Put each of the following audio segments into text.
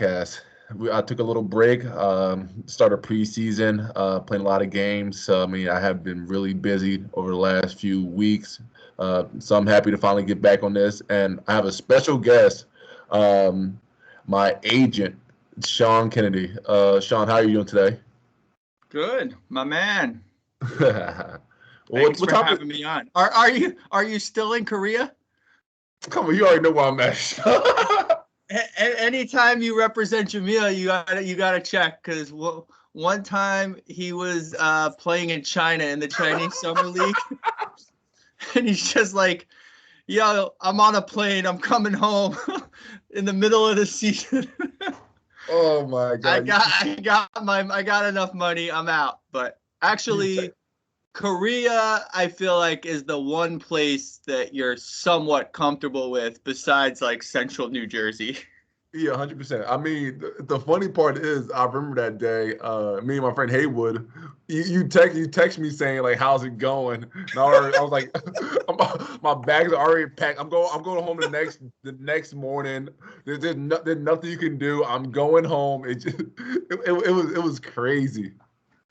podcast. I took a little break, started preseason, playing a lot of games. So, I mean, I have been really busy over the last few weeks. So I'm happy to finally get back on this. And I have a special guest, um, my agent, Sean Kennedy. Sean, how are you doing today? Good, my man. what, Thanks what for topic? having me on. Are you still in Korea? Come on, you already know where I'm at. Anytime you represent Jameel, you gotta check because one time he was playing in China in the Chinese Summer League, and he's just like, "Yo, I'm on a plane. I'm coming home in the middle of the season. Oh my God. I got enough money. I'm out." But actually, Korea, I feel like, is the one place that you're somewhat comfortable with besides like central New Jersey. Yeah, 100%. I mean, the funny part is, I remember that day. Me and my friend Haywood, you text me saying like, "How's it going?" And I was like, "My bags are already packed. I'm going home the next morning. There's nothing you can do. I'm going home." It was crazy.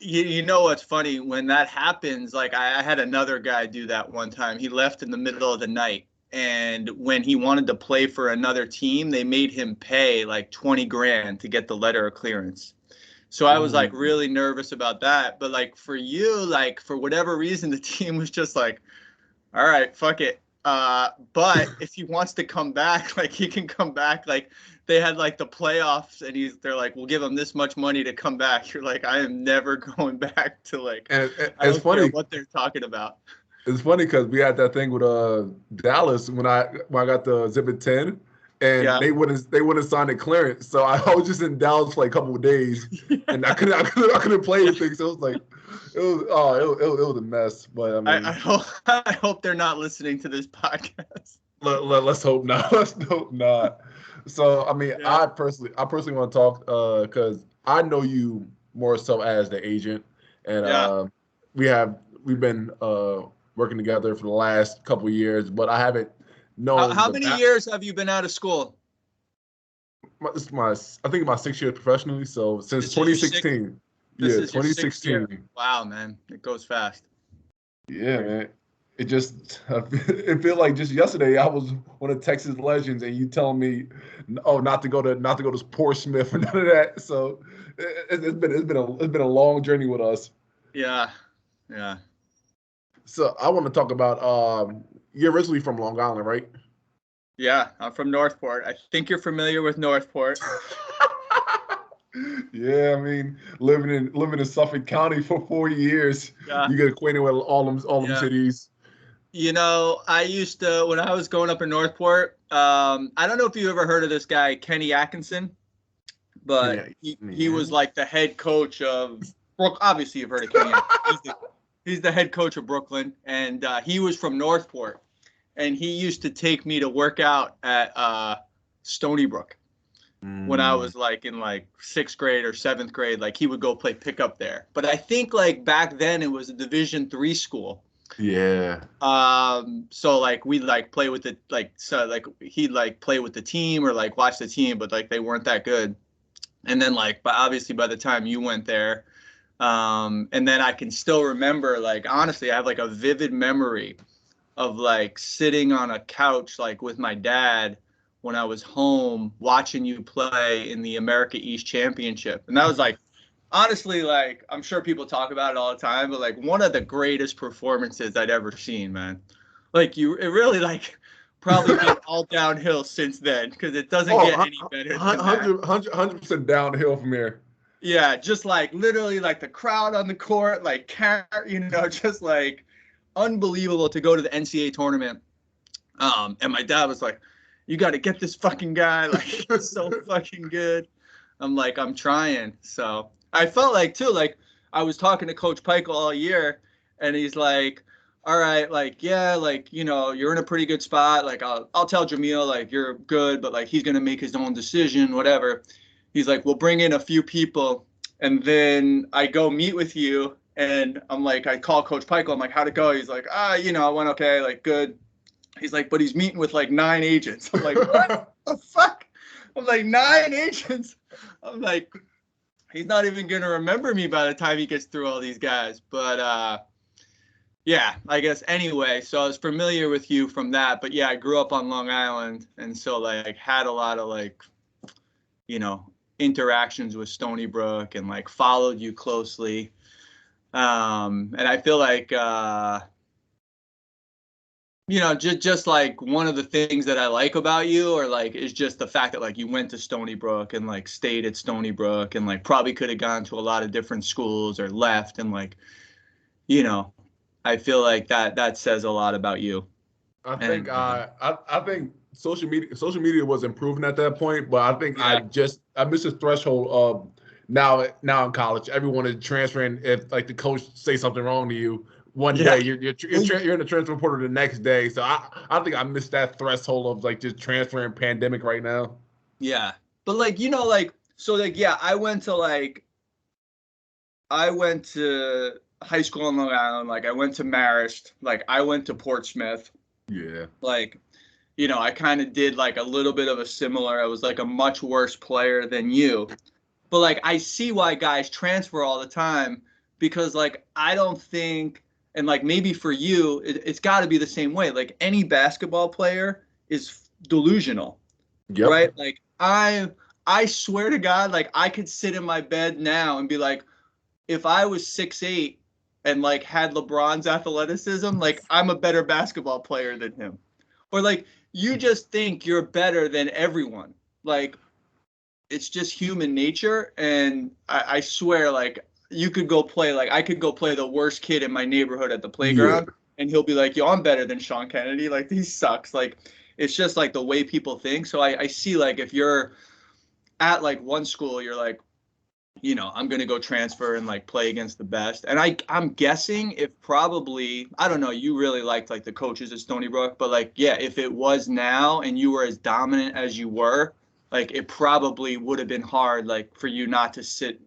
You know what's funny? When that happens, like I had another guy do that one time. He left in the middle of the night. And when he wanted to play for another team, they made him pay like 20 grand to get the letter of clearance. So I was like Ooh. really nervous about that. But like for you, like for whatever reason, the team was just like, all right, fuck it. But if he wants to come back, like he can come back. Like they had like the playoffs, and they're like, we'll give him this much money to come back. You're like, I am never going back to like, And I it's don't care funny. what they're talking about. It's funny because we had that thing with Dallas when I got the Zip 10, and Yeah. they wouldn't sign the clearance. So I was just in Dallas for like a couple of days, and I couldn't play anything. So it was like it was a mess. But I I mean, hope I hope they're not listening to this podcast. let's hope not. Let's hope not. So I mean, Yeah. I personally want to talk because I know you more so as the agent, and Yeah. we've been working together for the last couple of years, but I haven't known How the many back. years have you been out of school? This is I think my 6 years professionally. So since This is your sixth. 2016, This yeah, is your sixth year. 2016. Wow, man, it goes fast. Yeah, man. It just it feel like just yesterday I was one of Texas legends, and you telling me, oh, not to go to Portsmouth or none of that. So it's been a long journey with us. Yeah. Yeah. So I want to talk about you're originally from Long Island, right? Yeah. I'm from Northport. I think you're familiar with Northport. Yeah, I mean, living in Suffolk County for 4 years, Yeah. you get acquainted with all them Yeah. cities. You know, I used to when I was growing up in Northport. I don't know if you ever heard of this guy, Kenny Atkinson, but Yeah, he was man. like the head coach of Brook. Obviously, you've heard of Kenny Atkinson. He's the head coach of Brooklyn, and he was from Northport, and he used to take me to work out at Stony Brook when I Mm, was like in like sixth grade or seventh grade. Like he would go play pickup there, but I think like back then it was a Division III school. yeah. So like we like play with the like so like he'd like play with the team or like watch the team, but like they weren't that good. And then like, but obviously by the time you went there, and then I can still remember, like, honestly, I have like a vivid memory of like sitting on a couch, like with my dad when I was home watching you play in the America East Championship. And that was like, honestly, like, I'm sure people talk about it all the time, but like one of the greatest performances I'd ever seen, man. Like, it really, like, probably been all downhill since then because it doesn't Oh, get any better than that. 100% downhill from here. Yeah, just like literally like the crowd on the court, like just like unbelievable to go to the NCAA tournament. And my dad was like, "You got to get this fucking guy. Like he's so fucking good." I'm like, "I'm trying." So I felt like too, like I was talking to Coach Pike all year, and he's like, "All right, like yeah, like you're in a pretty good spot. Like I'll tell Jameel like you're good, but like he's gonna make his own decision, whatever." He's like, "We'll bring in a few people, and then I go meet with you." And I'm like, I call Coach Pike. I'm like, "How'd it go?" He's like, I went okay, like good. He's like, "But he's meeting with like 9 agents." I'm like, "What the fuck?" I'm like, 9 agents? I'm like, he's not even gonna remember me by the time he gets through all these guys. But yeah, I guess anyway. So I was familiar with you from that, but yeah, I grew up on Long Island, and so like had a lot of like, you know, interactions with Stony Brook, and like followed you closely. And I feel like you know, just like one of the things that I like about you, or like, is just the fact that like you went to Stony Brook and like stayed at Stony Brook, and like probably could have gone to a lot of different schools or left, and like, you know, I feel like that says a lot about you. I And think I think social media was improving at that point, but I think yeah, I missed the threshold of now in college. Everyone is transferring. If like the coach say something wrong to you one yeah, day, you're in the transfer portal the next day. So I think I missed that threshold of like just transferring pandemic right now. yeah. But like, you know, like, so like, yeah, I went to high school in Long Island. Like I went to Marist. Like I went to Portsmouth. Yeah. Like, you know, I kind of did like a little bit of a similar. I was like a much worse player than you. But like I see why guys transfer all the time, because like I don't think, and like maybe for you it's got to be the same way. Like any basketball player is delusional, Yep. right? Like I swear to God, like I could sit in my bed now and be like, if I was 6'8" and like had LeBron's athleticism, like I'm a better basketball player than him. Or like you just think you're better than everyone. Like it's just human nature. And I swear, like you could go play, like I could go play the worst kid in my neighborhood at the Yeah. playground, and he'll be like, yo, I'm better than Sean Kennedy. Like he sucks. Like it's just like the way people think. So I see like if you're at like one school, you're like, you know, I'm gonna go transfer and like play against the best. And I'm guessing if probably, I don't know, you really liked like the coaches at Stony Brook, but like yeah, if it was now and you were as dominant as you were, like it probably would have been hard like for you not to sit,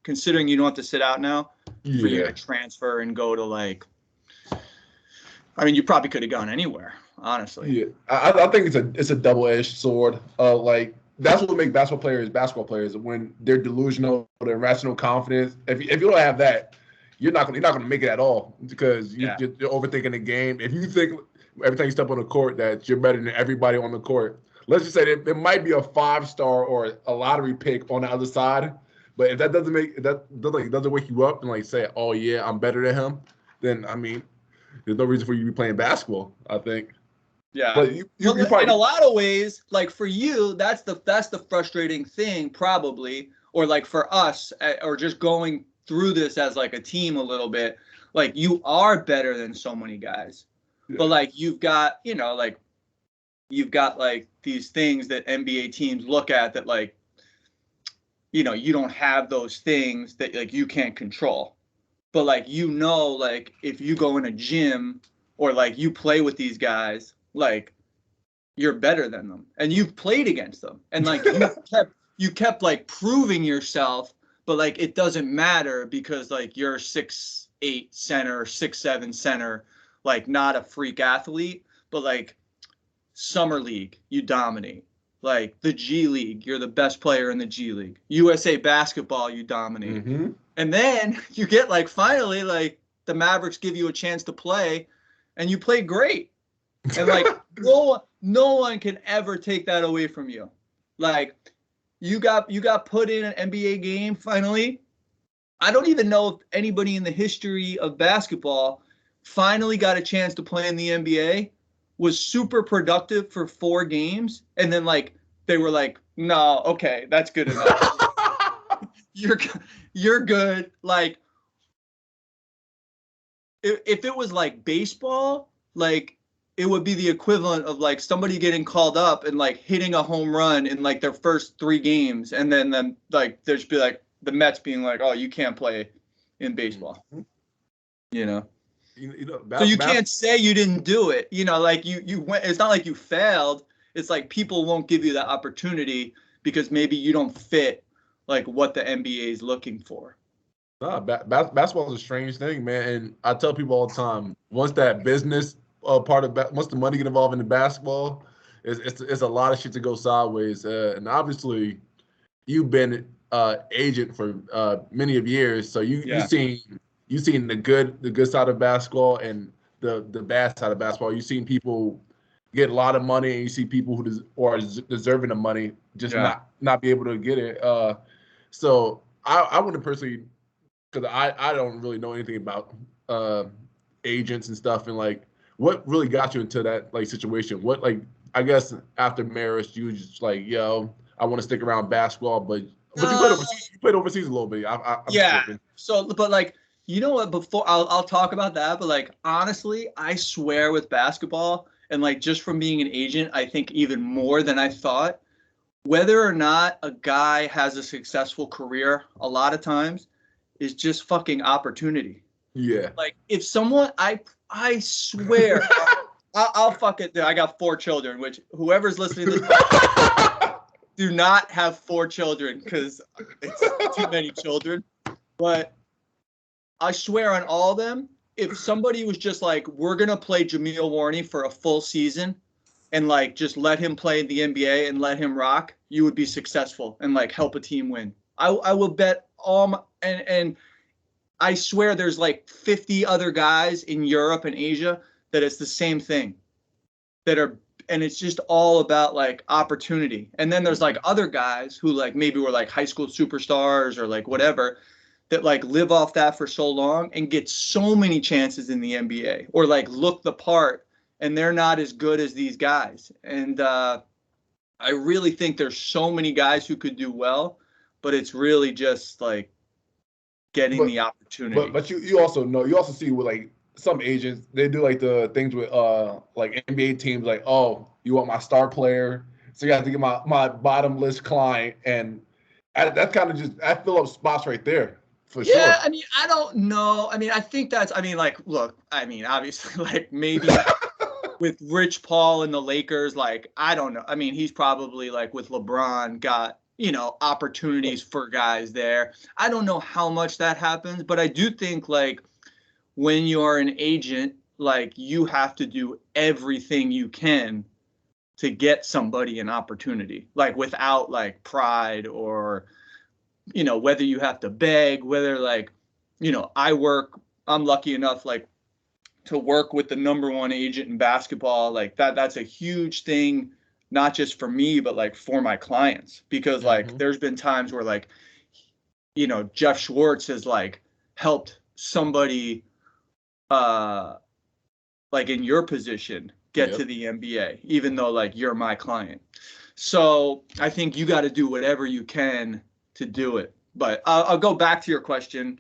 considering you don't have to sit out now, for you Yeah. to transfer and go to like, I mean, you probably could have gone anywhere, honestly. Yeah, I think it's a double-edged sword. Like that's what makes basketball players when they're delusional, their irrational confidence. If you don't have that, you're not gonna make it at all because Yeah. you're overthinking the game. If you think every time you step on the court that you're better than everybody on the court, let's just say there might be a 5-star or a lottery pick on the other side, but if that doesn't wake you up and like say, oh yeah, I'm better than him, then I mean, there's no reason for you to be playing basketball, I think. Yeah. But you Well, in a probably lot of ways, like for you, that's the frustrating thing, probably, or like for us, or just going through this as like a team a little bit. Like you are better than so many guys, but yeah, like you've got, you know, like you've got like these things that NBA teams look at that like, you know, you don't have those things that like you can't control. But like, you know, like if you go in a gym or like you play with these guys, like you're better than them, and you've played against them, and like you kept like proving yourself, but like it doesn't matter because like you're 6'8" center, 6'7" center, like not a freak athlete, but like summer league you dominate, like the G League you're the best player in the G League, USA basketball you dominate, mm-hmm. and then you get like finally like the Mavericks give you a chance to play, and you play great, and like no one can ever take that away from you. Like you got put in an NBA game finally. I don't even know if anybody in the history of basketball finally got a chance to play in the NBA, was super productive for 4 games, and then like they were like, no, okay, that's good enough. you're you're good. Like if it was like baseball, like it would be the equivalent of like somebody getting called up and like hitting a home run in like their first 3 games, and then like there's be like the Mets being like, oh, you can't play in baseball, you know. So you can't say you didn't do it, you know, like you went. It's not like you failed. It's like people won't give you that opportunity because maybe you don't fit like what the NBA is looking for. Nah, basketball is a strange thing, man. And I tell people all the time, once that business part of once the money get involved in the basketball, it's a lot of shit to go sideways. And obviously, you've been agent for many of years, so Yeah. you seen the good side of basketball and the bad side of basketball. You've seen people get a lot of money, and you see people who are deserving of money just Yeah. not be able to get it. So I wouldn't personally, because I don't really know anything about uh, agents and stuff, and like what really got you into that like situation. What, like, I guess after marriage you was just like, yo, I want to stick around basketball, but you played Uh, overseas. You played overseas a little bit. I'm yeah. tripping. So, but like, you know what? Before I'll talk about that, but like honestly, I swear with basketball and like just from being an agent, I think even more than I thought. Whether or not a guy has a successful career, a lot of times is just fucking opportunity. Yeah. Like if someone, I swear, I'll fuck it. I got 4 children, which whoever's listening to this do not have 4 children because it's too many children. But I swear on all of them, if somebody was just like, we're gonna play Jameel Warney for a full season and like just let him play in the NBA and let him rock, you would be successful and like help a team win. I will bet all my, and I swear there's like 50 other guys in Europe and Asia that it's the same thing that are, and it's just all about like opportunity. And then there's like other guys who like maybe were like high school superstars or like whatever that like live off that for so long and get so many chances in the NBA or like look the part and they're not as good as these guys. And I really think there's so many guys who could do well, but it's really just like getting But the opportunity. you also know, you also see with like some agents, they do like the things with like NBA teams, like, oh, you want my star player, so you have to get my bottom list client, and that kind of just, I fill up spots right there for Yeah, sure. I mean, I don't know. I mean, I think that's, I mean, like, look, I mean, obviously, like maybe with Rich Paul and the Lakers, like, I don't know. I mean, he's probably like with LeBron got, opportunities for guys there. I don't know how much that happens, but I do think like when you're an agent, like you have to do everything you can to get somebody an opportunity, like without like pride or, whether you have to beg, whether like, I'm lucky enough like to work with the number one agent in basketball. Like that's a huge thing, not just for me, but like for my clients, because like Hmm. there's been times where like, Jeff Schwartz has like helped somebody uh like in your position get to Yep. the NBA, even though like you're my client. So I think you got to do whatever you can to do it. But I'll go back to your question.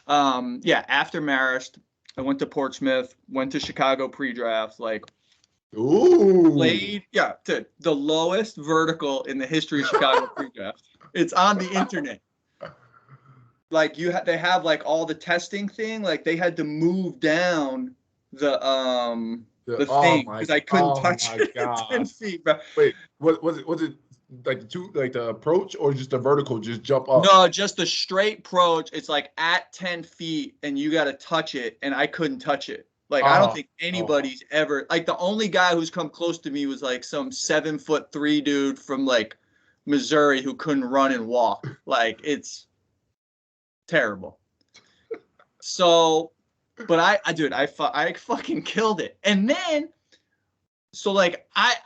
Yeah, after Marist, I went to Portsmouth, went to Chicago pre-draft, like Ooh. played, yeah, to the lowest vertical in the history of Chicago pre-draft. It's on the internet. Like they have like all the testing thing, like they had to move down the Oh thing my, because I couldn't oh touch my it at 10 God. feet, bro. Wait, what was it like the approach or just the vertical, just jump up? No, just the straight approach. It's like at 10 feet and you got to touch it. And I couldn't touch it. Like, I don't Oh, think oh. anybody's ever, like, the only guy who's come close to me was like some 7'3" dude from like Missouri who couldn't run and walk. Like, it's terrible. So, but dude, I fucking killed it. And then, so like I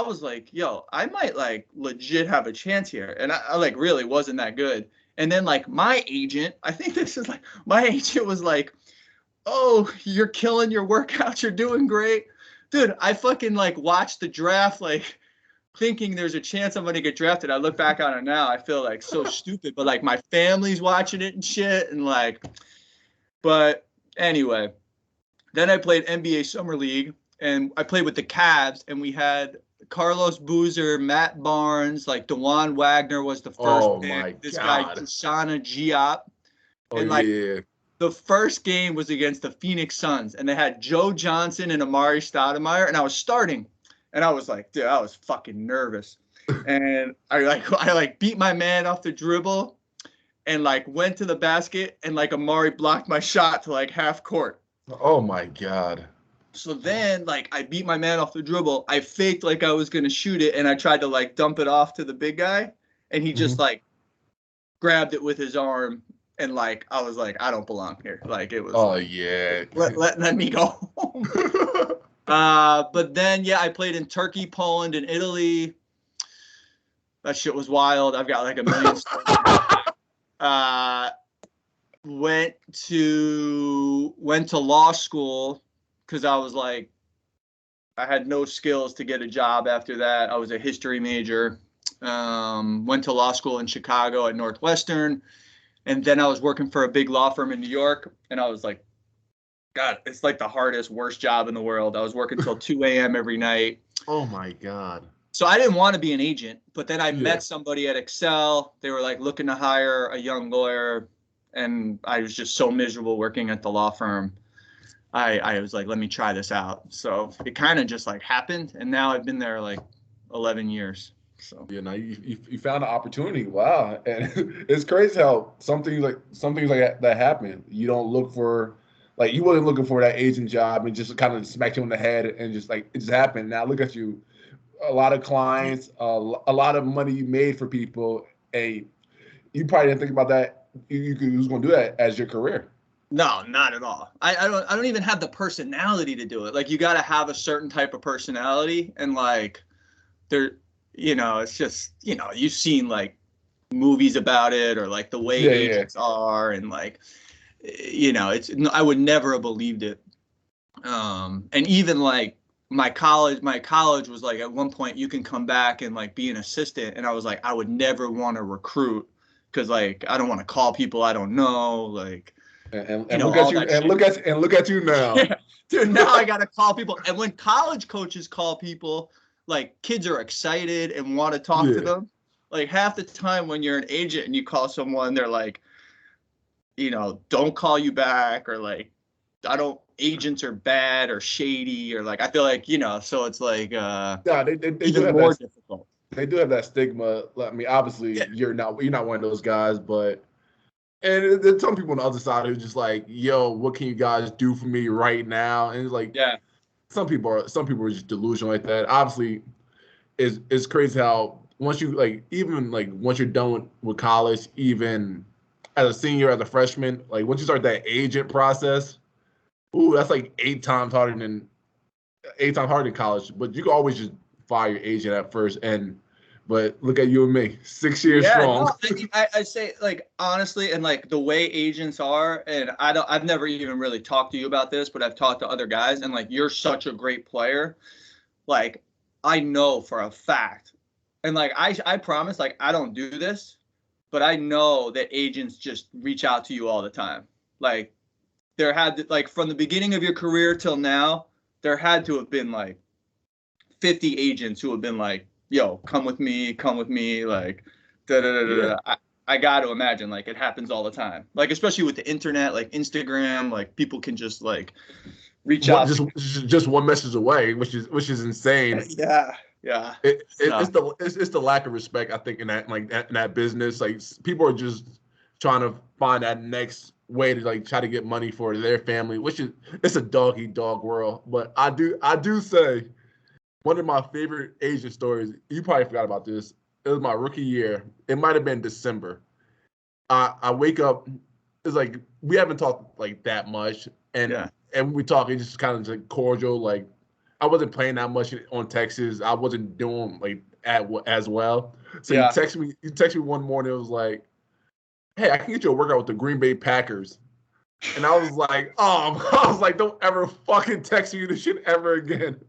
was like, yo, I might like legit have a chance here. And I like really wasn't that good. And then like my agent, I think this is like my agent was like, oh, you're killing your workouts, you're doing great. Dude, I fucking like watched the draft like thinking there's a chance I'm gonna get drafted. I look back on it now, I feel like so stupid, but like my family's watching it and shit, and like, but anyway, then I played NBA Summer League, and I played with the Cavs, and we had Carlos Boozer, Matt Barnes, like Dewan Wagner was the first Oh pick. my This guy God. Drishana Giop, Oh and like yeah. the first game was against the Phoenix Suns, and they had Joe Johnson and Amari Stoudemire, and I was starting, and I was like, dude, I was fucking nervous, and I beat my man off the dribble, and like went to the basket, and like Amari blocked my shot to like half court. Oh my God. So then, like, I beat my man off the dribble. I faked like I was gonna shoot it, and I tried to like dump it off to the big guy, and he just like grabbed it with his arm, and like I was like, I don't belong here. Like it was. Oh like, yeah. let me go home. But then I played in Turkey, Poland, and Italy. That shit was wild. I've got like a million stories. Went to law school because I was like, I had no skills to get a job after that. I was a history major. Went to law school in Chicago at Northwestern. And then I was working for a big law firm in New York. And I was like, God, it's like the hardest, worst job in the world. I was working till 2 a.m. every night. Oh my God. So I didn't want to be an agent, but then I met somebody at Excel. They were like looking to hire a young lawyer. And I was just so miserable working at the law firm. I was like, let me try this out. So it kind of just like happened. And now I've been there like 11 years. So you found an opportunity. Wow. And it's crazy how some things like that happen. You don't look for, like, you wasn't looking for that agent job and just kind of smacked you on the head and just like it just happened. Now look at you, a lot of clients, a lot of money you made for people, and you probably didn't think about that. You was going to do that as your career. No, not at all. I don't even have the personality to do it. Like, you got to have a certain type of personality, and like it's just, you've seen like movies about it, or like the way agents are, and like, I would never have believed it. And even like my college was like, at one point you can come back and like be an assistant, and I was like, I would never want to recruit because like I don't want to call people I don't know, like. And look at you and look at you now. Yeah. Dude, now I gotta call people. And when college coaches call people, like, kids are excited and want to talk to them. Like, half the time when you're an agent and you call someone, they're like, don't call you back, or like, agents are bad or shady, or like, I feel like, so it's like they even more difficult. They do have that stigma. I mean, obviously you're not one of those guys, but. And there's some people on the other side who's just like, yo, what can you guys do for me right now? And it's like, some people are just delusional like that. Obviously, it's crazy how once you once you're done with college, even as a senior, as a freshman, like once you start that agent process, that's like 8 times harder than college. But you can always just fire your agent at first. But look at you and me, 6 years strong. No, I say, like, honestly, and like the way agents are, and I've never even really talked to you about this, but I've talked to other guys, and like, you're such a great player. Like, I know for a fact, and like, I promise, like, I don't do this, but I know that agents just reach out to you all the time. Like, from the beginning of your career till now, there had to have been like 50 agents who have been like, yo, come with me, like, I got to imagine, like, it happens all the time. Like, especially with the internet, like Instagram, like, people can just like reach out. Just one message away, which is insane. Yeah. It's the lack of respect, I think, in that business. Like, people are just trying to find that next way to like try to get money for their family, it's a dog eat dog world. But I do say, one of my favorite agent stories, you probably forgot about this. It was my rookie year. It might have been December. I wake up. It's like we haven't talked like that much, and we talk. It's just kind of like cordial. Like, I wasn't playing that much on Texas. I wasn't doing like as well. So you text me one morning. It was like, hey, I can get you a workout with the Green Bay Packers. And I was like, don't ever fucking text me this shit ever again.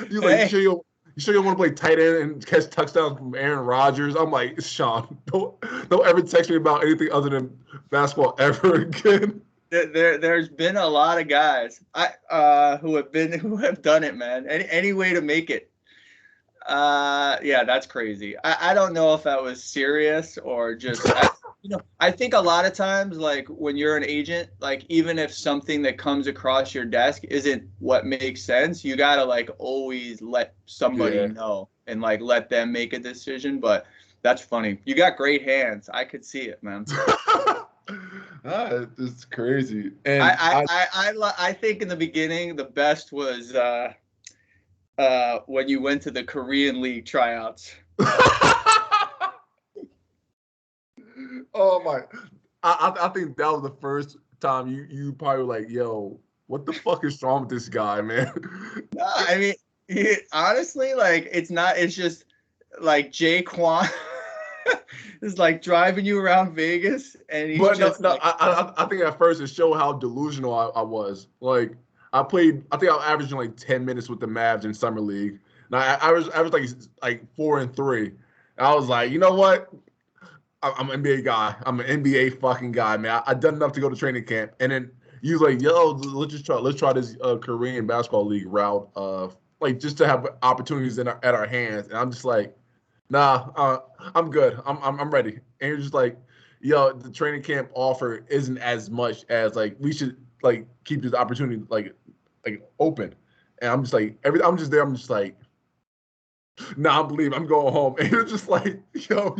You like, you sure you want to play tight end and catch touchdowns from Aaron Rodgers? I'm like, Sean, don't ever text me about anything other than basketball ever again. There's been a lot of guys who have done it, man. Any way to make it. That's crazy. I don't know if that was serious or just. I think a lot of times, like, when you're an agent, like, even if something that comes across your desk isn't what makes sense, you gotta like always let somebody know and like let them make a decision. But that's funny. You got great hands. I could see it, man. It's crazy. And I think in the beginning the best was when you went to the Korean League tryouts. Oh my! I think that was the first time you probably were like, yo, what the fuck is wrong with this guy, man? No, I mean, honestly, like it's not. It's just like Jay Quan is like driving you around Vegas, and he's But no, just no. like, I think at first it showed how delusional I was. Like I played. I think I was averaging like 10 minutes with the Mavs in summer league. Now I was like 4-3. And I was like, you know what? I'm an NBA guy. I'm an NBA fucking guy, man. I done enough to go to training camp. And then he was like, yo, let's try this Korean basketball league route. Like just to have opportunities at our hands. And I'm just like, nah, I'm good. I'm ready. And you're just like, yo, the training camp offer isn't as much as like we should like keep this opportunity like open. And I'm just like I'm just there. I'm just like, nah, I'm going home. And you're just like, yo,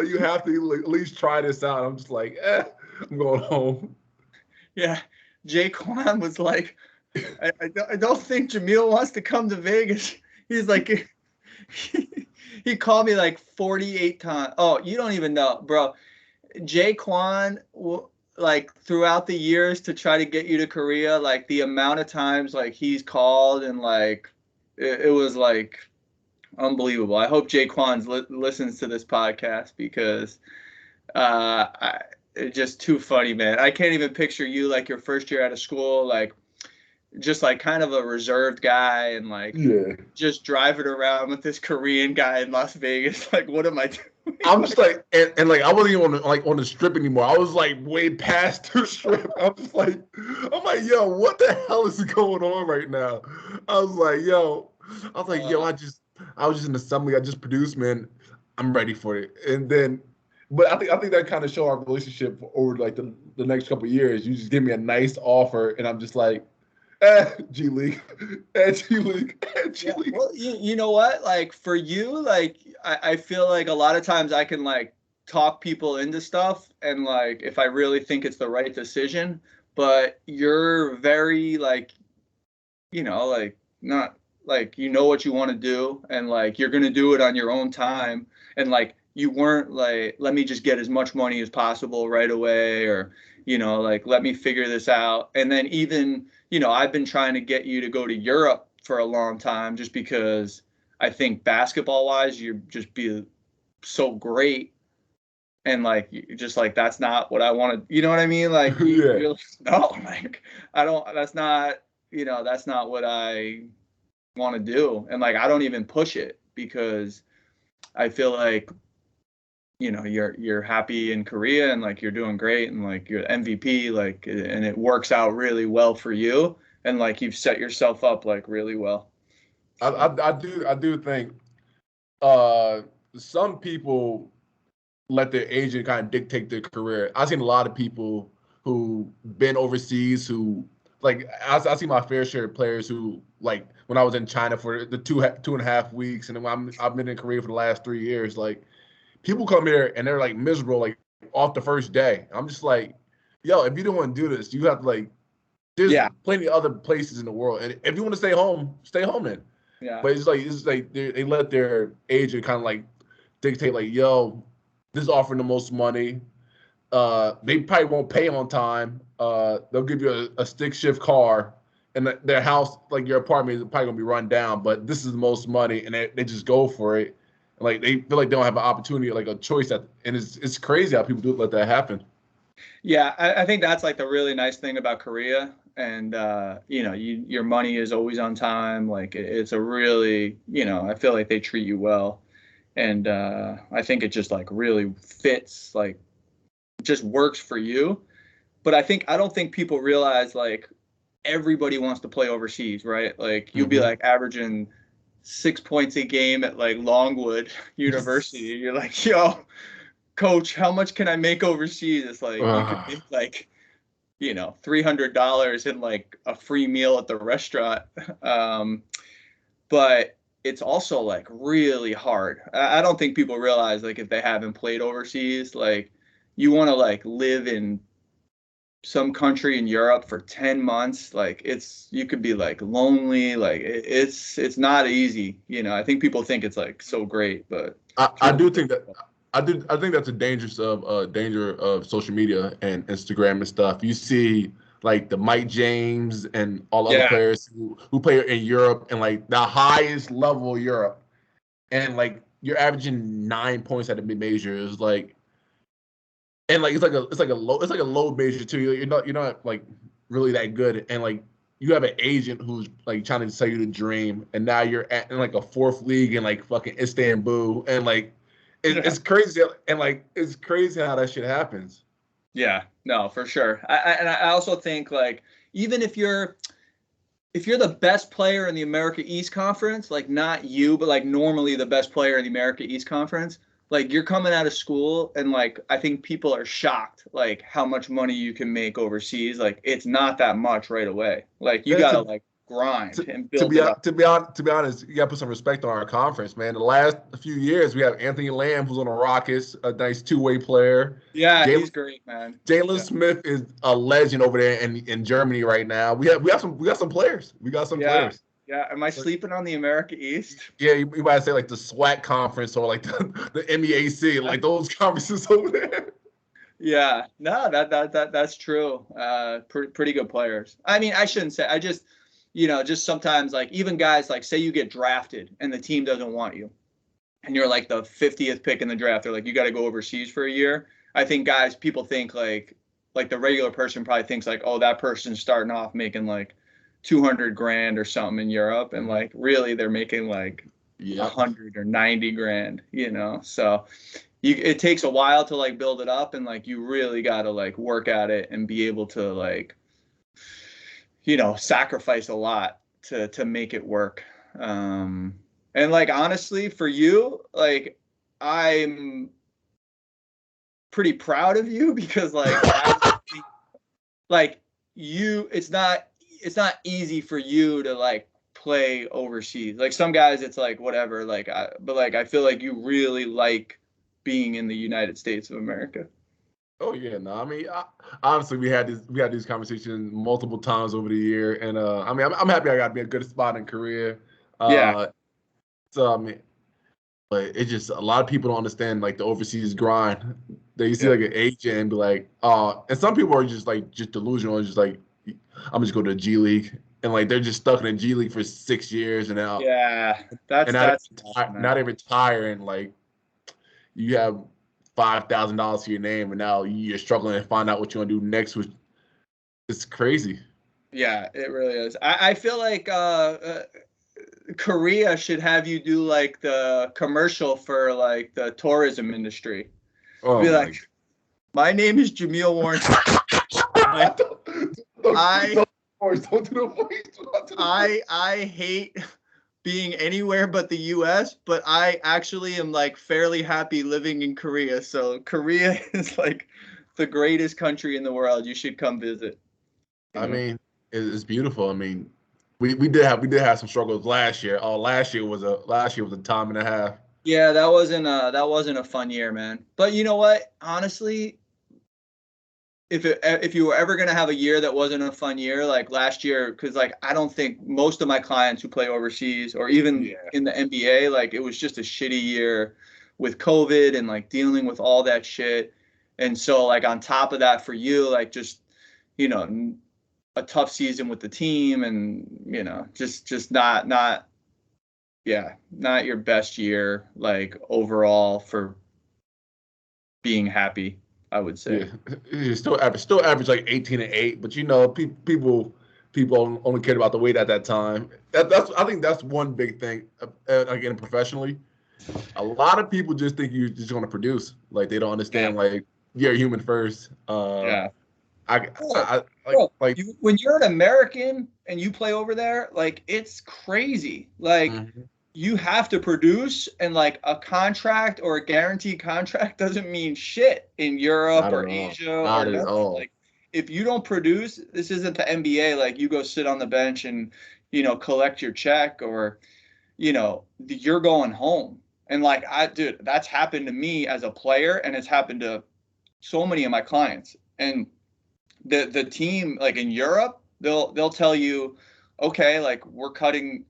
you have to at least try this out. I'm just like, I'm going home. yeah. Jay Quan was like, I don't think Jameel wants to come to Vegas. He's like, he called me like 48 times. Oh, you don't even know, bro. Jay Quan, like throughout the years to try to get you to Korea, like the amount of times like he's called and like it was like unbelievable. I hope Jay Quan listens to this podcast because it's just too funny, man. I can't even picture you like your first year out of school, like just like kind of a reserved guy and like Yeah. just driving around with this Korean guy in Las Vegas. Like, what am I doing? I'm just like, and like I wasn't even on the strip anymore. I was like way past the strip. I'm like, yo, what the hell is going on right now? I was like, yo, I was just an assembly. I just produced, man. I'm ready for it. And then, but I think that kind of showed our relationship over like the next couple of years. You just give me a nice offer, and I'm just like, G League, G League, G Yeah, League. well, you know what? Like for you, like I feel like a lot of times I can like talk people into stuff and like if I really think it's the right decision, but you're very like, like not like you know what you want to do and like you're gonna do it on your own time and like you weren't like let me just get as much money as possible right away or like let me figure this out and then even I've been trying to get you to go to Europe for a long time just because I think basketball wise you'd just be so great and like just like that's not what I want to you know what I mean like Yeah. you're like, no like I don't that's not that's not what I want to do and like I don't even push it because I feel like you're happy in Korea and like you're doing great and like you're MVP like and it works out really well for you and like you've set yourself up like really well. So I do think uh some people let their agent kind of dictate their career. I've seen a lot of people who been overseas who like I see my fair share of players who like when I was in China for the 2.5 weeks and then I've been in Korea for the last 3 years. Like people come here and they're like miserable like off the first day. I'm just like, yo, if you don't want to do this, you have to like. There's yeah, plenty of other places in the world, and if you want to stay home then. yeah, But it's like they let their agent kind of like dictate like, yo, this is offering the most money. They probably won't pay on time. They'll give you a stick shift car, and their house, like your apartment, is probably gonna be run down. But this is the most money, and they just go for it. Like they feel like they don't have an opportunity, like a choice. And it's crazy how people do let that happen. yeah. I think that's like the really nice thing about Korea and your money is always on time like it's a really I feel like they treat you well and I think it just like really fits like just works for you. But I don't think people realize like everybody wants to play overseas, right? Like you'll be Mm-hmm. like averaging 6 points a game at like Longwood University. You're like, yo, coach, how much can I make overseas? It's like you could make like, $300 in like a free meal at the restaurant. Um, but it's also like really hard. I don't think people realize like if they haven't played overseas, like you want to like live in some country in Europe for 10 months, like you could be like lonely, like it's not easy. I think people think it's like so great, but I it's really do think that difficult. I think that's a danger of social media and Instagram and stuff. You see like the Mike James and all other Yeah. players who play in Europe and like the highest level of Europe, and like you're averaging 9 points at a mid major is like, and like it's like a low major too. You're not like really that good, and like you have an agent who's like trying to sell you the dream, and now you're in like a fourth league in like fucking Istanbul, and like Yeah. it's crazy, and like it's crazy how that shit happens. Yeah, no, for sure. I also think like even if you're the best player in the America East Conference, like not you, but like normally the best player in the America East Conference, like you're coming out of school and like I think people are shocked like how much money you can make overseas. Like it's not that much right away. Like you Yeah, gotta like grind and to build be it up. to be honest, you got to put some respect on our conference, man. The last few years, we have Anthony Lamb, who's on the Rockets, a nice two-way player. Yeah, Jalen he's great, man. Jalen Yeah. Smith is a legend over there in Germany right now. We got some players. We got some Yeah. players. Yeah. Am I sleeping on the America East? Yeah, you might say like the SWAC conference or like the MEAC, like those conferences over there. Yeah, no, that's true. Pretty good players. I mean, I shouldn't say. I just, just sometimes like even guys like say you get drafted and the team doesn't want you, and you're like the 50th pick in the draft. They're like, you got to go overseas for a year. I think people think like the regular person probably thinks like, oh, that person's starting off making like 200 grand or something in Europe, and like really they're making like Yeah. 100 or 90 grand. So it takes a while to like build it up, and like you really got to like work at it and be able to like sacrifice a lot to make it work. And like honestly for you, like I'm pretty proud of you because like it's not easy for you to like play overseas. Like some guys it's like whatever, like but like I feel like you really like being in the United States of America. Oh yeah, no. I mean, honestly, we had these conversations multiple times over the year, and I mean, I'm happy I got to be a good spot in Korea. Yeah. So I mean, but it's just a lot of people don't understand like the overseas grind. They see Yeah. like an agent and be like, oh, and some people are just delusional, just like I'm just go to the G League, and like they're just stuck in the G League for 6 years, and now Yeah. and That's tough, now man. they retire, and like you have $5,000 to your name, and now you're struggling to find out what you want to do next. Which it's crazy. Yeah, it really is. I feel like Korea should have you do like the commercial for like the tourism industry. Oh Be my like, my name is Jameel Warney. Like, I don't do the voice. Don't do the voice. I hate being anywhere but the US, but I actually am like fairly happy living in Korea. So Korea is like the greatest country in the world. You should come visit. I mean, it's beautiful. I mean, we did have some struggles last year. Oh, last year was a time and a half. Yeah, that wasn't a fun year, man. But you know what? Honestly, if you were ever gonna have a year that wasn't a fun year, like last year, because like I don't think most of my clients who play overseas or even Yeah. in the NBA, like it was just a shitty year with COVID and like dealing with all that shit. And so like on top of that for you, like just you know a tough season with the team and just not yeah, not your best year like overall for being happy, I would say. Yeah, it's still average like 18-8, but you know, people only cared about the weight at that time. That's I think that's one big thing. Again, professionally, a lot of people just think you're just going to produce. Like they don't Yeah. understand like you're a human first. Yeah. I, Bro, I like when you're an American and you play over there, like it's crazy. Like Mhm. you have to produce, and like a contract or a guaranteed contract doesn't mean shit in Europe Not or at all, Asia or not at nothing. all. Like if you don't produce, this isn't the NBA. Like you go sit on the bench and collect your check, or you're going home. And like dude, that's happened to me as a player, and it's happened to so many of my clients. And the team like in Europe, they'll tell you, okay, like we're cutting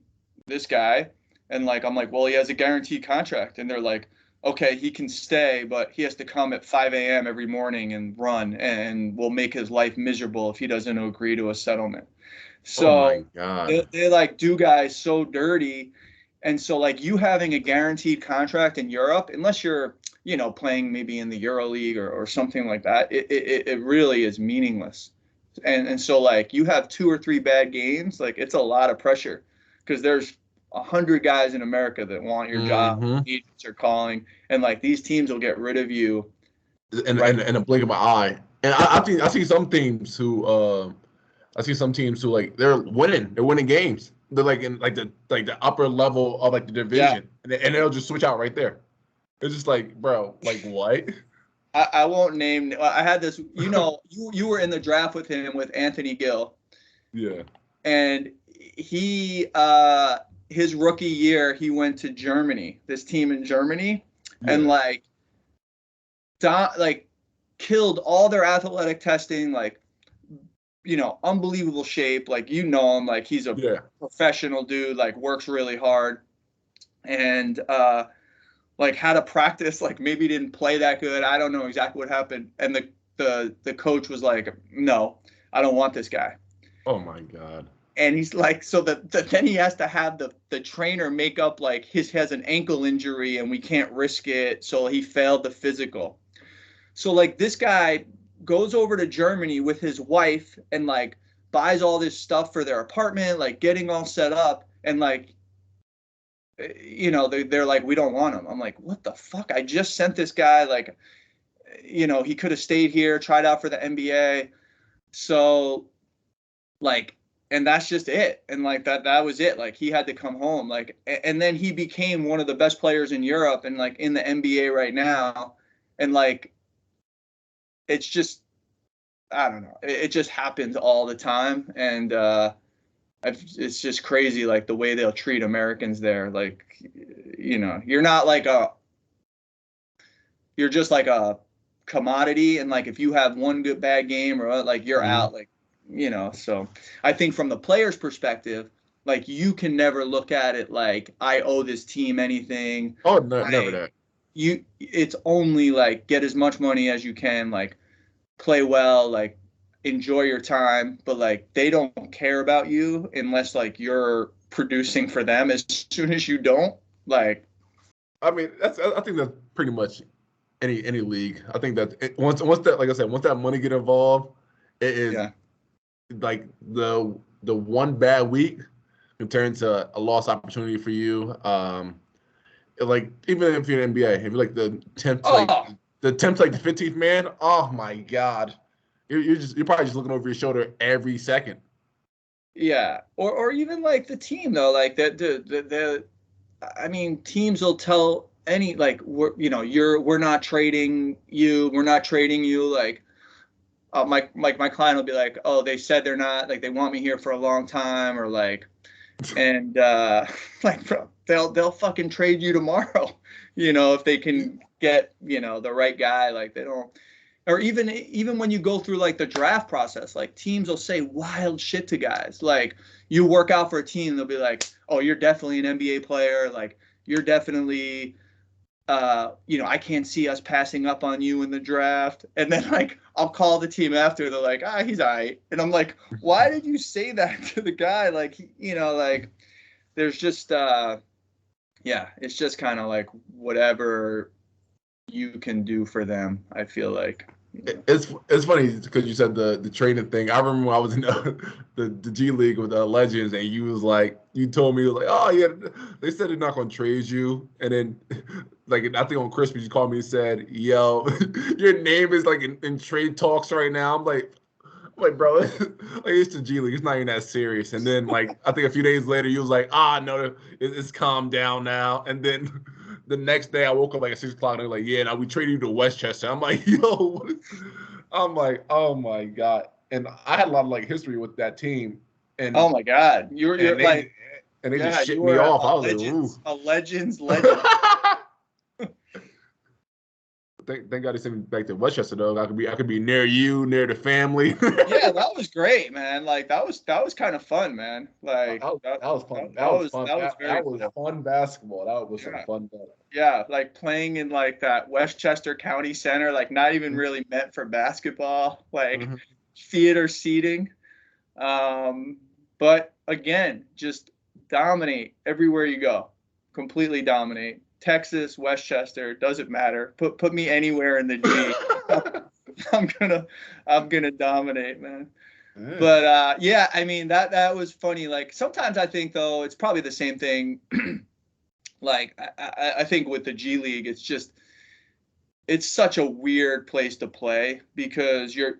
this guy, and like I'm like, well, he has a guaranteed contract, and they're like, okay, he can stay, but he has to come at 5 a.m. every morning and run, and will make his life miserable if he doesn't agree to a settlement. Oh my So God. they like do guys so dirty. And so like you having a guaranteed contract in Europe, unless you're, playing maybe in the Euro League or something like that, it really is meaningless. And so like you have 2 or 3 bad games, like it's a lot of pressure because there's 100 guys in America that want your job. Mm-hmm. Agents are calling, and like these teams will get rid of you. Right. In a blink of an eye. And I see some teams who I see some teams who like they're winning games. They're like in the upper level of like the Yeah. division, and they'll just switch out right there. It's just like, bro, like what? I won't name. I had this. You were in the draft with him with Anthony Gill. Yeah. And he his rookie year he went to Germany, this team in Germany, and Yeah. like killed all their athletic testing, like unbelievable shape, like him, like he's a Yeah. professional dude, like works really hard, and like had a practice, like maybe didn't play that good, I don't know exactly what happened, and the coach was like, no, I don't want this guy. Oh my God. And he's like, so then he has to have the trainer make up like has an ankle injury and we can't risk it, so he failed the physical. So like this guy goes over to Germany with his wife and like buys all this stuff for their apartment, like getting all set up, and like they're like, we don't want him. I'm like, what the fuck? I just sent this guy, like, he could have stayed here, tried out for the NBA. So like, and that's just it. And like that was it. Like he had to come home. Like, and then he became one of the best players in Europe and like in the NBA right now. And like, it's just, I don't know. It just happens all the time. And it's just crazy. Like the way they'll treat Americans there. Like, you're not like you're just like a commodity. And like, if you have one good bad game or like you're out, like, so I think from the player's perspective, like you can never look at it like I owe this team anything. Oh, no, never that. It's only like get as much money as you can, like play well, like enjoy your time, but like they don't care about you unless like you're producing for them. As soon as you don't, like, I mean, I think that's pretty much any league. I think that once that, like I said, once that money get involved, it is. Yeah. Like the one bad week can turn into a lost opportunity for you. Like even if you're in the NBA, if you're like the 10th, the 15th man, oh my God, you're probably just looking over your shoulder every second. Yeah, or even like the team though, like the I mean, teams will tell any like we're not trading you, like. My client will be like, oh, they said they're not, like they want me here for a long time, or like, and like bro, they'll fucking trade you tomorrow, if they can get the right guy. Like they don't, or even when you go through like the draft process, like teams will say wild shit to guys. Like you work out for a team, they'll be like, oh, you're definitely an NBA player, like you're definitely I can't see us passing up on you in the draft. And then like I'll call the team after, they're like, he's all right. And I'm like, why did you say that to the guy? Like, like there's just it's just kind of like whatever you can do for them, I feel like. It's funny because you said the trading thing. I remember when I was in the G League with the Legends, and you told me like, oh yeah, they said they're not gonna trade you, and then like I think on Christmas you called me and said, yo, your name is like in trade talks right now. I'm like, bro, like it's the G League, it's not even that serious. And then like I think a few days later you was like, no, it's calmed down now. And then the next day I woke up like at 6 o'clock and they're like, yeah, now we traded you to Westchester. I'm like, yo, I'm like, oh my God. And I had a lot of like history with that team. And oh my God, you're like, and they just shit me off. I was like, ooh. A legend. Thank God they sent me back to Westchester though. I could be near you, near the family. Yeah, that was great, man. Like that was kind of fun, man. Like That was fun. that was very That was cool. fun basketball. That was some Yeah. fun basketball. Yeah, like playing in like that Westchester County Center, like not even really meant for basketball, like Mm-hmm. theater seating. Um, but again, just dominate everywhere you go. Completely dominate. Texas, Westchester, doesn't matter. Put me anywhere in the G. I'm gonna I'm gonna dominate, man. Yeah. But yeah, I mean that was funny. Like sometimes I think though it's probably the same thing. Like I think with the G League, it's such a weird place to play because you're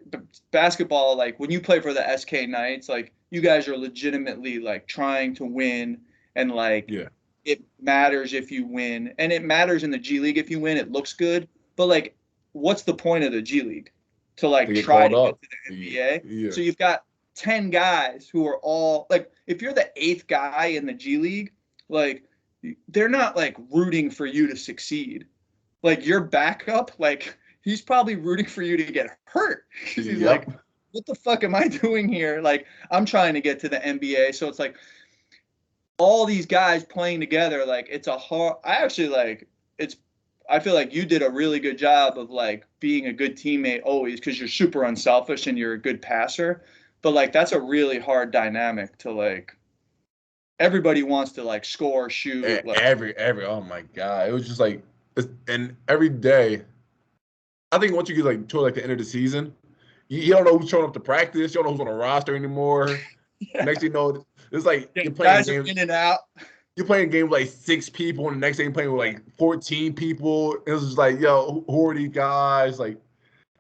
basketball. Like when you play for the SK Knights, like you guys are legitimately like trying to win, and like Yeah. it matters if you win, and it matters in the G League if you win. It looks good, but like, what's the point of the G League? To like To get try called to get up. to the NBA. Yeah. So you've got 10 guys who are all like, if you're the 8th guy in the G League, like they're not like rooting for you to succeed. Like your backup, like he's probably rooting for you to get hurt because he's like, Yep. what the fuck am I doing here? Like I'm trying to get to the NBA, so it's like all these guys playing together. Like it's a hard. I actually like it's. I feel like you did a really good job of like being a good teammate always because you're super unselfish and you're a good passer. But like that's a really hard dynamic to like. Everybody wants to like score, shoot. Like Every oh my God. It was just like and every day, I think once you get like toward like the end of the season, you don't know who's showing up to practice, you don't know who's on the roster anymore. yeah, Next thing you know, it's like yeah, you're playing guys are games. in and out. You're playing games with like 6 people, and the next day you're playing with like 14 people. It was just like, yo, who are these guys? Like,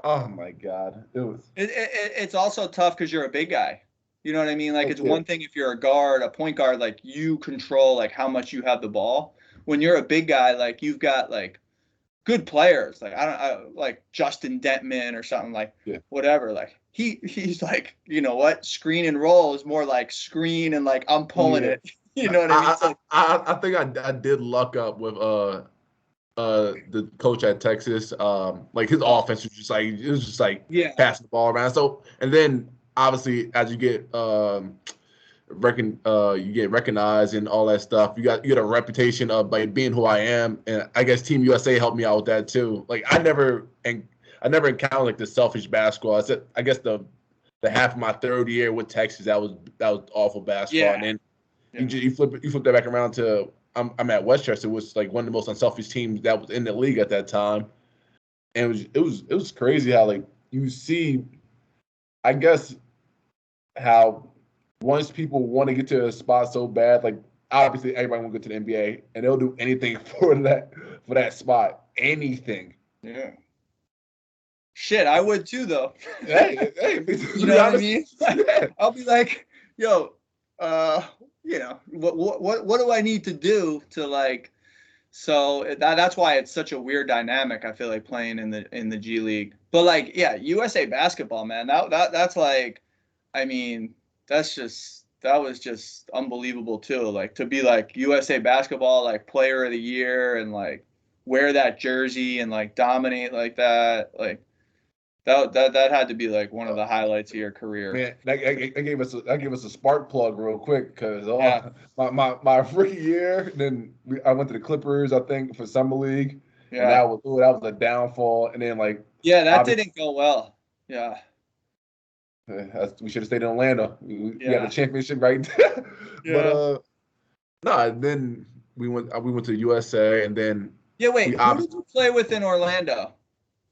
oh my God. It was It's also tough because you're a big guy. You know what I mean? Like it's yeah. one thing if you're a guard, a point guard, like you control like how much you have the ball. When you're a big guy, like you've got like good players. Like like Justin Dentman or something like Yeah. whatever. Like he's like, you know what? Screen and roll is more like screen and like I'm pulling Yeah. it. You know what I mean? So I think I did luck up with the coach at Texas. Like his offense was just like it was just like yeah. passing the ball around. So and then obviously as you get you get recognized and all that stuff. You get a reputation of like being who I am, and I guess Team USA helped me out with that too. Like I never encountered like the selfish basketball. I guess the half of my third year with Texas that was awful basketball, and Yeah. then Yeah. you flip that back around to I'm at Westchester, which was like one of the most unselfish teams that was in the league at that time, and it was crazy how like you see, I guess how once people want to get to a spot so bad, like obviously everybody want to go to the NBA, and they'll do anything for that spot, anything. Yeah. Shit, I would too though. Hey, You know what I honest, mean? yeah. I'll be like, yo, you know, what do I need to do to like so that's why it's such a weird dynamic, I feel like playing in the G League. But like, yeah, USA basketball, man. That's like I mean, that was just unbelievable too. Like to be like USA basketball like player of the year and like wear that jersey and like dominate like that. Like that had to be like one of the highlights of your career. Man, that gave us a spark plug real quick because Yeah. my rookie year, then I went to the Clippers, I think, for summer league, and Yeah. that was a downfall. And then like Yeah, that obviously didn't go well. Yeah. we should have stayed in Orlando. We got the Yeah. championship right there. But Yeah. no, then we went to USA, and then Yeah, wait, we who obviously did you play with in Orlando?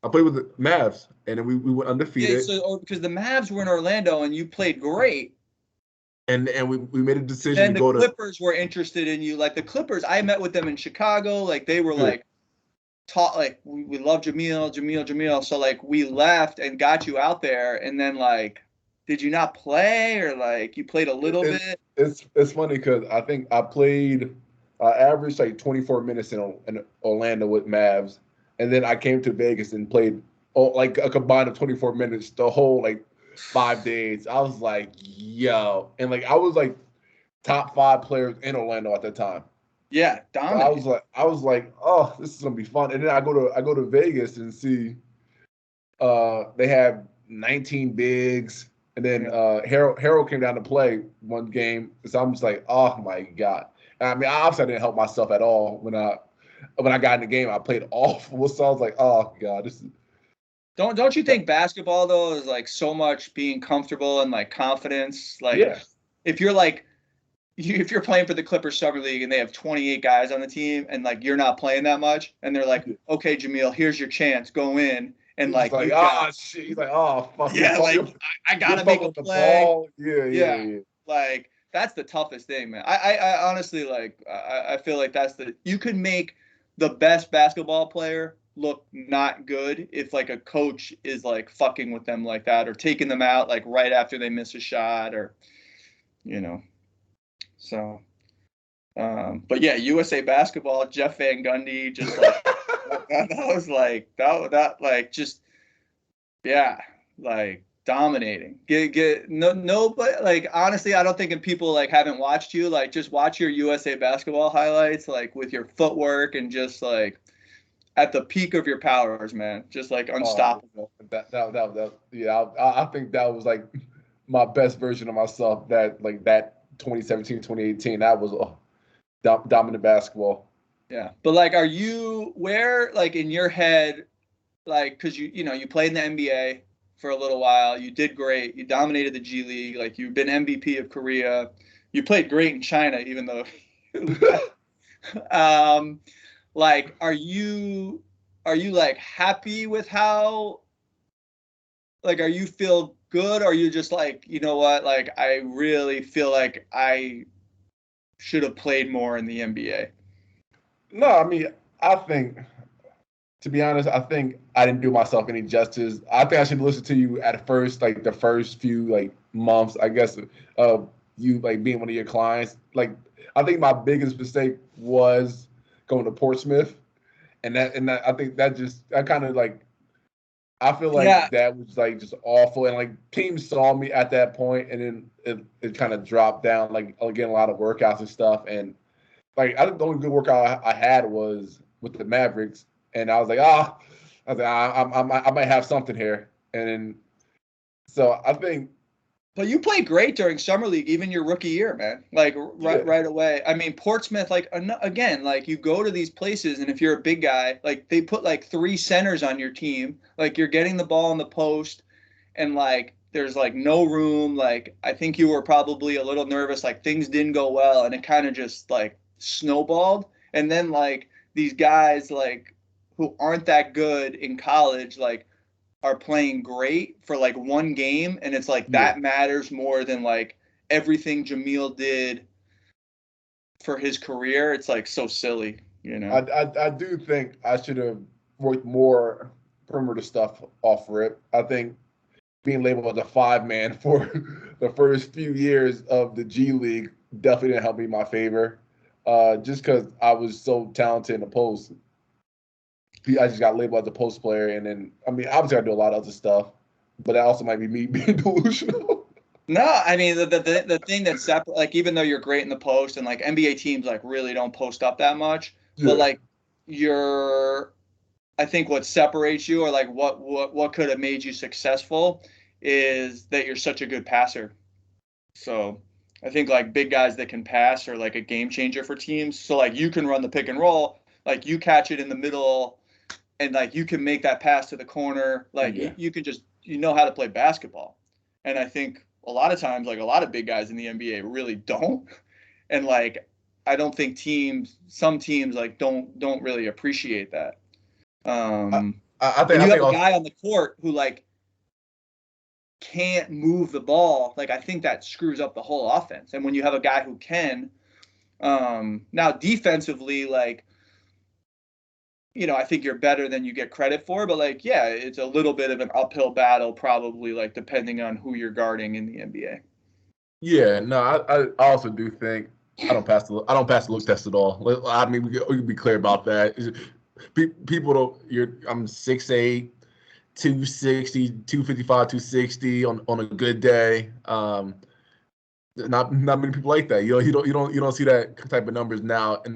I played with the Mavs, and then we went Yeah, undefeated, so because the Mavs were in Orlando and you played great. and we made a And decision then to the go to Clippers were interested in you. Like the Clippers, I met with them in Chicago. Like they were yeah. like taught like we love Jameel. So like we left and got you out there and then like did you not play or like you played a little It, bit? it's funny because I think I averaged like 24 minutes in Orlando with Mavs, and then I came to Vegas and played like a combined of 24 minutes the whole like 5 days. I was like, yo, and like I was like top 5 players in Orlando at that time. Yeah, So dominate. I was like, oh, this is gonna be fun. And then I go to Vegas and see they have 19 bigs, and then Yeah. Harold came down to play one game. So I'm just like, oh my god. And I mean, obviously I didn't help myself at all when I got in the game. I played awful, so I was like, oh god, this is Don't you think basketball though is like so much being comfortable and like confidence? Like yeah. if you're like if you're playing for the Clippers Summer League and they have 28 guys on the team and like you're not playing that much and they're like, okay, Jameel, here's your chance, go in, and He's just like like, you've got ah, shit. He's like, oh, fuck, yeah, like I you're gotta make a fumbling the play. ball. Yeah, yeah, Yeah, yeah. like that's the toughest thing, man. I honestly like I feel like that's the you could make the best basketball player look not good if like a coach is like fucking with them like that or taking them out like right after they miss a shot or you know. So but yeah, USA basketball, Jeff Van Gundy just like that was like that like just yeah, like dominating. Get no, but like honestly, I don't think if people like haven't watched you, like just watch your USA basketball highlights, like with your footwork and just like at the peak of your powers, man. Just like Oh, unstoppable. yeah. I think that was like my best version of myself. That 2017, 2018. That was dominant basketball. Yeah. But like are you where like in your head, like cause you know, you played in the NBA for a little while, you did great, you dominated the G League, like you've been MVP of Korea, you played great in China, even though um like are you like happy with how like are you feel good or are you just like you know what like I really feel like I should have played more in the NBA. No, I mean, I think to be honest, I think I didn't do myself any justice. I think I should listen to you at first, like the first few like months, I guess, of you like being one of your clients. Like, I think my biggest mistake was going to Portsmouth, and that I think that kind of like I feel Yeah, like that was like just awful, and like teams saw me at that point, and then it kind of dropped down. Like again, a lot of workouts and stuff, and like I think the only good workout I had was with the Mavericks, and I was like, I was like, I might have something here, and then so I think, but you played great during summer league, even your rookie year, man. Like yeah, right away. I mean, Portsmouth, like again, like you go to these places, and if you're a big guy, like they put like three centers on your team. Like you're getting the ball in the post, and like there's like no room. Like I think you were probably a little nervous. Like things didn't go well, and it kind of just like snowballed. And then like these guys like who aren't that good in college, like are playing great for like one game, and it's like yeah. that matters more than like everything Jameel did for his career. It's like so silly, you know. I do think I should have worked more perimeter stuff off rip. I think being labeled as a five man for the first few years of the G League definitely didn't help me in my favor. Just because I was so talented in the post, I just got labeled as a post player, and then I mean, obviously I do a lot of other stuff, but that also might be me being delusional. No, I mean the thing that's separate, like even though you're great in the post and like NBA teams like really don't post up that much, but Yeah, like you're, I think what separates you or like what could have made you successful is that you're such a good passer. So I think like big guys that can pass are like a game changer for teams. So like you can run the pick and roll, like you catch it in the middle and like you can make that pass to the corner. Like yeah, you can just you know how to play basketball. And I think a lot of times like a lot of big guys in the NBA really don't. And like I don't think some teams like don't really appreciate that. I, Um I when you think have a also guy on the court who like can't move the ball, like I think that screws up the whole offense. And when you have a guy who can, now defensively, like you know, I think you're better than you get credit for, but like yeah, it's a little bit of an uphill battle, probably like depending on who you're guarding in the NBA. yeah, no, I also do think I don't pass the look test at all. I mean, we can be clear about that. People don't. I'm 6'8", 260, 255, 260 on a good day. Not many people like that. You don't see that type of numbers now in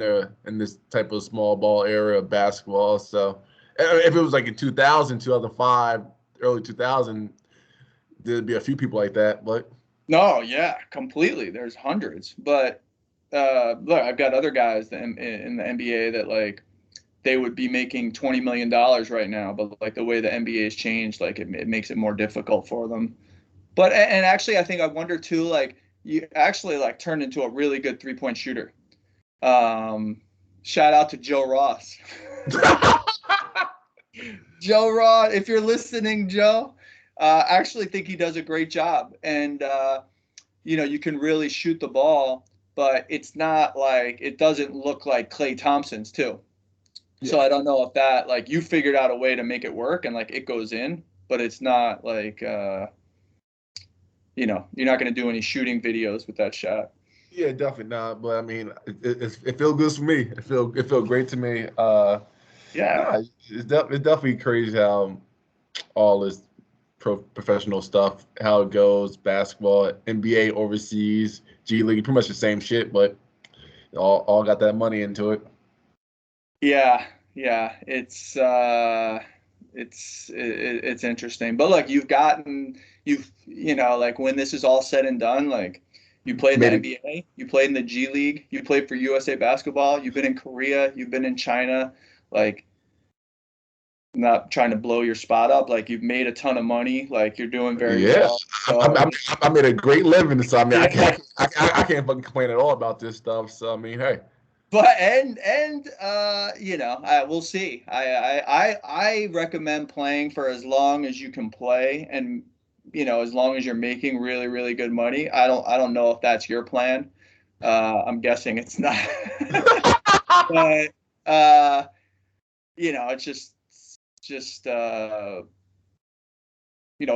this type of small ball era of basketball. So if it was like in 2000, 2005, early 2000, there'd be a few people like that. But No, yeah, completely. There's hundreds, but look, I've got other guys in the NBA that like they would be making $20 million right now, but like the way the NBA has changed, like it makes it more difficult for them. But and actually, I think I wonder too, like you actually like turned into a really good 3-point shooter. Shout out to Joe Ross. Joe Ross, if you're listening, Joe, I actually think he does a great job, and you can really shoot the ball, but it's not like it doesn't look like Klay Thompson's too. yeah, So I don't know if that like you figured out a way to make it work and like it goes in, but it's not like you're not going to do any shooting videos with that shot. yeah, definitely not. But I mean, it feels good for me. It feel great to me. Yeah. Nah, it's definitely crazy how all this professional stuff, how it goes, basketball, NBA overseas, G League, pretty much the same shit, but all got that money into it. Yeah. Yeah. It's interesting. But look, like when this is all said and done, like you played in the Made it. NBA, you played in the G League, you played for USA Basketball, you've been in Korea, you've been in China, like not trying to blow your spot up, like you've made a ton of money, like you're doing very Yeah, well. So I made a great living, so I mean, yeah. I can't fucking complain at all about this stuff. So I mean, hey, But we'll see. I recommend playing for as long as you can play, and as long as you're making really really good money. I don't know if that's your plan. I'm guessing it's not. But it's just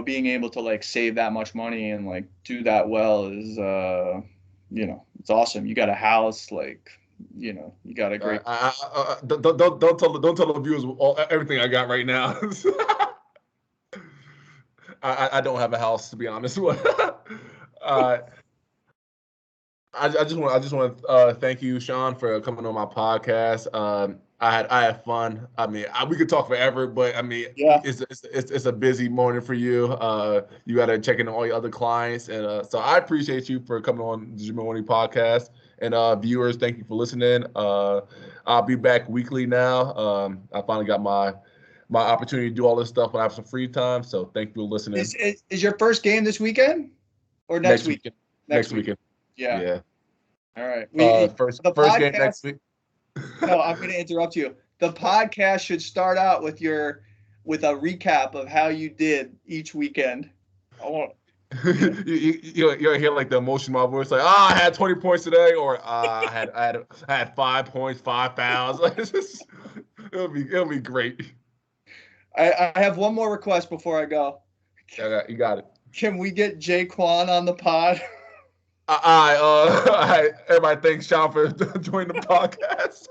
being able to like save that much money and like do that well is it's awesome. You got a house, like you got a great. don't tell the viewers everything I got right now. I don't have a house to be honest. uh, I just want to thank you, Sean, for coming on my podcast. I had fun. I mean, we could talk forever, but I mean, Yeah. it's a busy morning for you. You got to check in on all your other clients, and so I appreciate you for coming on the Jameel Warney podcast. And viewers, thank you for listening. I'll be back weekly now. I finally got my opportunity to do all this stuff when I have some free time. So thank you for listening. Is your first game this weekend or next Next week? weekend. Next Next week. weekend. Yeah. Yeah. All right. First The game next podcast. week. No, I'm going to interrupt you. The podcast should start out with a recap of how you did each weekend. I want. You'll hear like the emotion in my voice, like, I had 20 points today, or I had 5 points, 5 fouls. Like, it'll be great. I have one more request before I go. You got it. Can we get Jaquan on the pod? Everybody thanks Sean for joining the podcast.